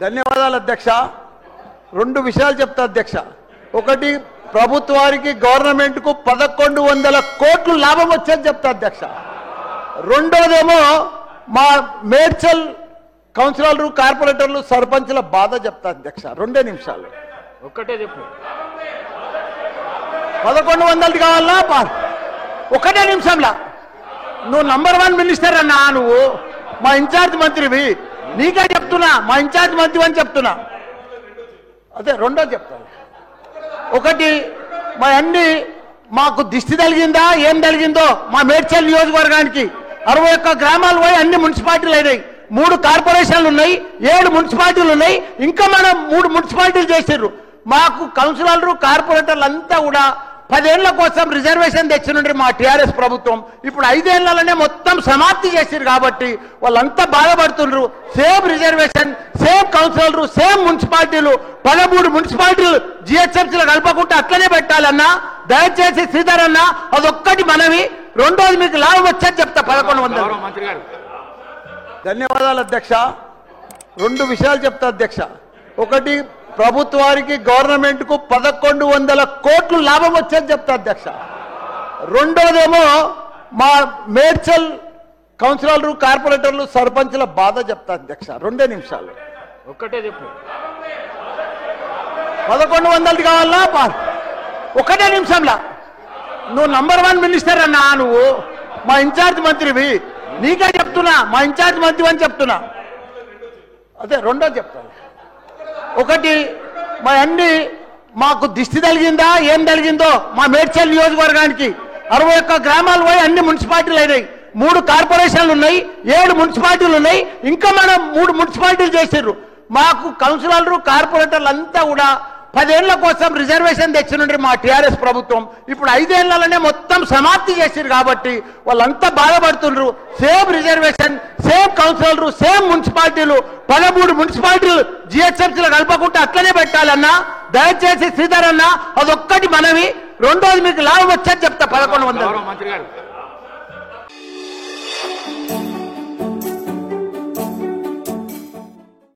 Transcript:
ధన్యవాదాలు అధ్యక్ష. రెండు విషయాలు చెప్తా అధ్యక్ష. ఒకటి, ప్రభుత్వానికి గవర్నమెంట్కు 1100 కోట్లు లాభం వచ్చేది చెప్తా అధ్యక్ష. రెండోదేమో మా మేడ్చల్ కౌన్సిలర్లు, కార్పొరేటర్లు, సర్పంచ్ల బాధ చెప్తా అధ్యక్ష. 2 నిమిషాలు. ఒక్కటే చెప్పు. 1100 కావాలా? 1 నిమిషంలా. నువ్వు నంబర్ 1 మినిస్టర్ అన్నా, నువ్వు మా ఇన్ఛార్జ్ మంత్రివి, నీకే చెప్తున్నా, మా ఇన్ఛార్జ్ మంత్రి అని చెప్తున్నా. అదే రెండో చెప్తాను. ఒకటి, మా అన్ని మాకు దిష్టి తగిలిందా ఏం తగిలిందో మా మేడ్చల్ నియోజకవర్గానికి 61 గ్రామాలు పోయి అన్ని మున్సిపాలిటీలు అయినాయి. 3 కార్పొరేషన్లు ఉన్నాయి, 7 మున్సిపాలిటీలు ఉన్నాయి. ఇంకా మనం 3 మున్సిపాలిటీలు చేసిర్రు. మాకు కౌన్సిలర్లు, కార్పొరేటర్లు అంతా కూడా 10 ఏళ్ల కోసం రిజర్వేషన్ తెచ్చినుండ్రి మా టీఆర్ఎస్ ప్రభుత్వం. ఇప్పుడు 5 ఏళ్లలోనే మొత్తం సమాప్తి చేసిరు కాబట్టి వాళ్ళంతా బాధపడుతుండ్రు. సేమ్ రిజర్వేషన్, సేమ్ కౌన్సిలర్లు, సేమ్ మున్సిపాలిటీలు, 13 మున్సిపాలిటీలు జిహెచ్ఎంసీలో కలపకుండా అట్లనే పెట్టాలన్నా. దయచేసి శ్రీధర్ అన్న, అదొక్కటి మనవి. రెండోది, మీకు లాభం వచ్చేది చెప్తా. 1100. ధన్యవాదాలు అధ్యక్ష. 2 విషయాలు చెప్తా అధ్యక్ష. ఒకటి, ప్రభుత్వానికి గవర్నమెంట్కు 1100 కోట్లు లాభం వచ్చేది చెప్తా అధ్యక్ష. రెండోదేమో మా మేడ్చల్ కౌన్సిలర్లు, కార్పొరేటర్లు, సర్పంచ్ల బాధ చెప్తా అధ్యక్ష. 2 నిమిషాలు. ఒక్కటే చెప్పు. 1100 కావాలా? 1 నిమిషంలా. నువ్వు నంబర్ 1 మినిస్టర్ అన్నా, నువ్వు మా ఇన్ఛార్జ్ మంత్రివి, నీకే చెప్తున్నా, మా ఇన్ఛార్జ్ మంత్రి అని చెప్తున్నా. అదే రెండో చెప్తాను. ఒకటి, మా అన్ని మాకు దిష్టి తగిలిందా ఏం తగిలిందో మా మేడ్చల్ నియోజకవర్గానికి 61 గ్రామాలు పోయి అన్ని మున్సిపాలిటీలు అయినాయి. 3 కార్పొరేషన్లు ఉన్నాయి, 7 మున్సిపాలిటీలు ఉన్నాయి. ఇంకా మనం 3 మున్సిపాలిటీలు చేసిర్రు. మాకు కౌన్సిలర్లు, కార్పొరేటర్లు అంతా కూడా 10 ఏళ్ల కోసం రిజర్వేషన్ తెచ్చినుండ్రి మా టీఆర్ఎస్ ప్రభుత్వం. ఇప్పుడు 5 ఏళ్లలోనే మొత్తం సమాప్తి చేసిరు కాబట్టి వాళ్ళంతా బాధపడుతుండ్రు. సేమ్ రిజర్వేషన్, సేమ్ కౌన్సిలర్లు, సేమ్ మున్సిపాలిటీలు, 13 మున్సిపాలిటీలు జిహెచ్ఎంసీలో కలపకుండా అట్లనే పెట్టాలన్నా. దయచేసి శ్రీధర్ అన్న, అదొక్కటి మనవి. రెండోది, మీకు లాభం వచ్చేది చెప్తా. 1100.